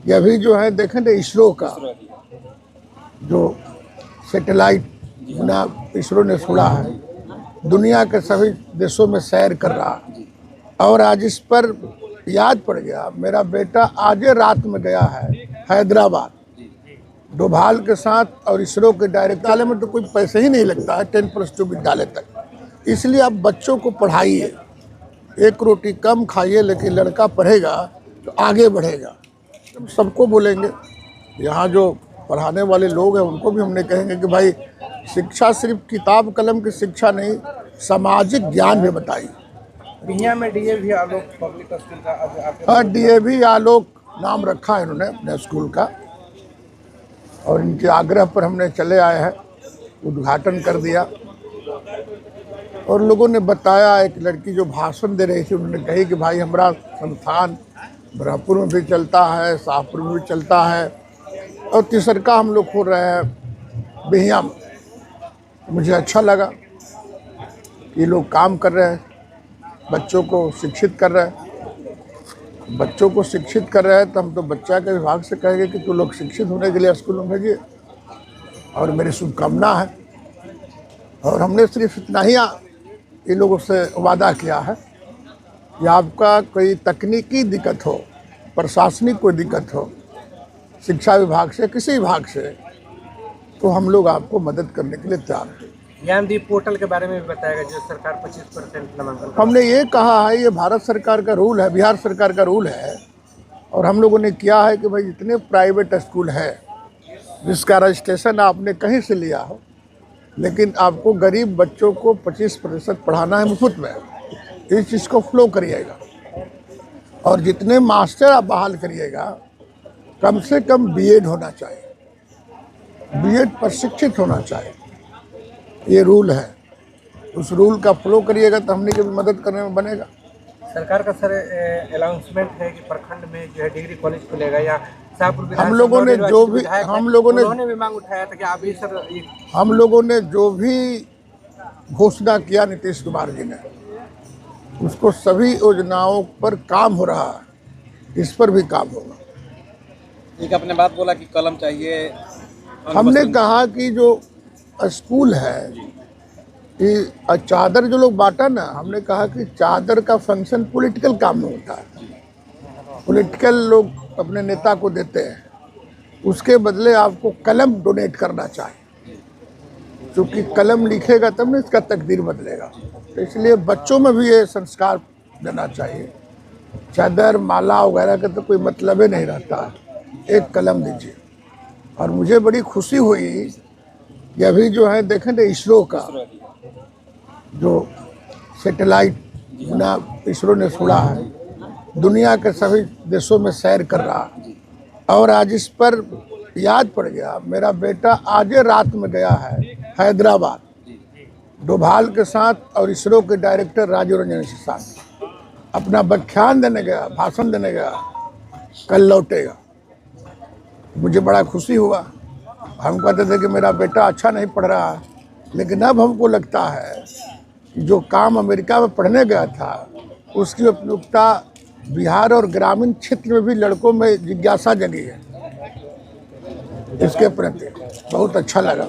ये अभी जो है देखें ना इसरो का जो सैटेलाइट ना इसरो ने छोड़ा है, दुनिया के सभी देशों में सैर कर रहा है। और आज इस पर याद पड़ गया, मेरा बेटा आज रात में गया है हैदराबाद डोभाल के साथ, और इसरो के डायरेक्टर विद्यालय में तो कोई पैसे ही नहीं लगता है 10+2 विद्यालय तक। इसलिए आप बच्चों को पढ़ाइए, एक रोटी कम खाइए, लेकिन लड़का पढ़ेगा तो आगे बढ़ेगा। सबको बोलेंगे, यहाँ जो पढ़ाने वाले लोग हैं उनको भी हमने कहेंगे कि भाई शिक्षा सिर्फ किताब कलम की शिक्षा नहीं, सामाजिक ज्ञान भी बताइए। बिहिया में डीएवी आलोक पब्लिक स्कूल का हाँ, डीएवी आलोक नाम रखा है इन्होंने अपने स्कूल का, और इनके आग्रह पर हमने चले आए हैं, उद्घाटन कर दिया। और लोगों ने बताया, एक लड़की जो भाषण दे रही थी उन्होंने कही कि भाई हमारा संस्थान ब्रह्मपुर में भी चलता है, शाहपुर में भी चलता है, और तीसरका हम लोग खोल रहे हैं बिहिया में। मुझे अच्छा लगा कि लोग काम कर रहे हैं, बच्चों को शिक्षित कर रहे हैं। बच्चों को शिक्षित कर रहे हैं तो हम तो बच्चा के विभाग से कहेंगे कि तू लोग शिक्षित होने के लिए स्कूल में भेजिए, और मेरी शुभकामना है। और हमने सिर्फ इतना ही इन लोगों से वादा किया है कि आपका कोई तकनीकी दिक्कत हो, प्रशासनिक कोई दिक्कत हो शिक्षा विभाग से, किसी विभाग से, तो हम लोग आपको मदद करने के लिए तैयार हैं। ज्ञानदीप पोर्टल के बारे में भी बताया जो सरकार 25% नामांकन। हमने ये कहा है, ये भारत सरकार का रूल है, बिहार सरकार का रूल है, और हम लोगों ने किया है कि भाई जितने प्राइवेट स्कूल है जिसका रजिस्ट्रेशन आपने कहीं से लिया हो, लेकिन आपको गरीब बच्चों को 25% पढ़ाना है मुफ्त में, इस चीज़ को फ्लो करिएगा। और जितने मास्टर आप बहाल करिएगा, कम से कम बीएड होना चाहिए, बीएड प्रशिक्षित होना चाहिए, ये रूल है। उस रूल का फ्लो करिएगा तो हमने की भी मदद करने में बनेगा। सरकार का सर अनाउंसमेंट है कि प्रखंड में जो है डिग्री कॉलेज खुलेगा, या शाहपुर हम लोगों ने जो भी उन्होंने भी मांग उठाया था कि आप भी सर हम लोगों ने जो भी घोषणा किया नीतीश कुमार जी ने, उसको सभी योजनाओं पर काम हो रहा है, इस पर भी काम होगा। एक आपने बात बोला कि कलम चाहिए, हमने कहा कि जो स्कूल है कि चादर जो लोग बांटा ना, हमने कहा कि चादर का फंक्शन पॉलिटिकल काम में होता है, पॉलिटिकल लोग अपने नेता को देते हैं, उसके बदले आपको कलम डोनेट करना चाहिए, क्योंकि कलम लिखेगा तब ना इसका तकदीर बदलेगा। तो इसलिए बच्चों में भी ये संस्कार देना चाहिए। चादर माला वगैरह का तो कोई मतलब ही नहीं रहता, एक कलम दीजिए। और मुझे बड़ी खुशी हुई कि अभी जो है देखें ना इसरो का जो सैटेलाइट ना इसरो ने छोड़ा है, दुनिया के सभी देशों में सैर कर रहा है। और आज इस पर याद पड़ गया, मेरा बेटा आज रात में गया है हैदराबाद डोभाल के साथ, और इसरो के डायरेक्टर राजीव रंजन के साथ अपना व्याख्यान देने गया, भाषण देने गया, कल लौटेगा। मुझे बड़ा खुशी हुआ। हम कहते थे कि मेरा बेटा अच्छा नहीं पढ़ रहा है, लेकिन अब हमको लगता है कि जो काम अमेरिका में पढ़ने गया था उसकी उपयुक्तता बिहार और ग्रामीण क्षेत्र में भी लड़कों में जिज्ञासा जगी है, इसके प्रति बहुत अच्छा लगा।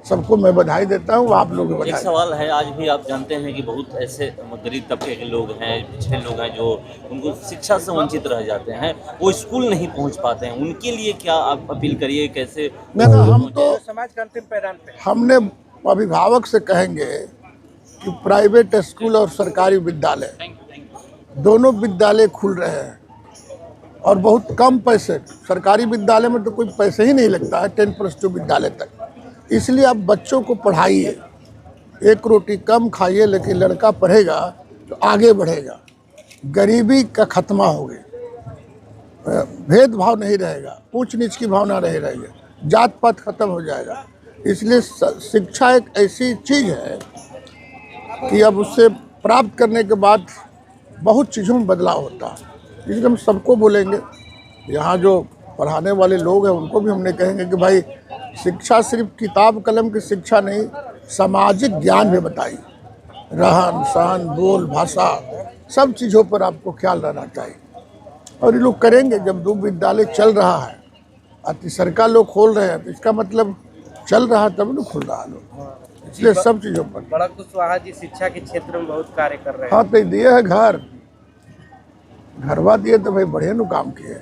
सबको मैं बधाई देता हूँ, आप लोग भी बधाई। एक सवाल है, आज भी आप जानते हैं कि बहुत ऐसे गरीब तबके के लोग हैं, पिछड़े लोग हैं जो उनको शिक्षा से वंचित रह जाते हैं, वो स्कूल नहीं पहुंच पाते हैं, उनके लिए क्या आप अपील करिए, कैसे? हम तो समाज का अंतिम पैरान पे हमने अभिभावक से कहेंगे कि प्राइवेट स्कूल और सरकारी विद्यालय दोनों विद्यालय खुल रहे हैं, और बहुत कम पैसे, सरकारी विद्यालय में तो कोई पैसे ही नहीं लगता है 10+2 विद्यालय तक। इसलिए आप बच्चों को पढ़ाइए, एक रोटी कम खाइए, लेकिन लड़का पढ़ेगा तो आगे बढ़ेगा, गरीबी का खत्मा होगी, भेदभाव नहीं रहेगा, ऊंच नीच की भावना नहीं रहेगी, जात पात खत्म हो जाएगा। इसलिए शिक्षा एक ऐसी चीज़ है कि अब उससे प्राप्त करने के बाद बहुत चीज़ों में बदलाव होता है। इसलिए हम सबको बोलेंगे, यहाँ जो पढ़ाने वाले लोग हैं उनको भी हमने कहेंगे कि भाई शिक्षा सिर्फ किताब कलम की शिक्षा नहीं, सामाजिक ज्ञान भी बताइए, रहन सहन बोल भाषा सब चीज़ों पर आपको ख्याल रहना चाहिए। और ये लोग करेंगे। जब 2 विद्यालय चल रहा है और तीसरका लोग खोल रहे हैं तो इसका मतलब चल रहा तब न खुल रहा लोग, इसलिए सब चीज़ों पर। बड़ा कुशवाहा जी शिक्षा के क्षेत्र में बहुत कार्य कर रहे हैं। हाँ तो दिए है घरवा दिए तो भाई बढ़िया नु काम किए।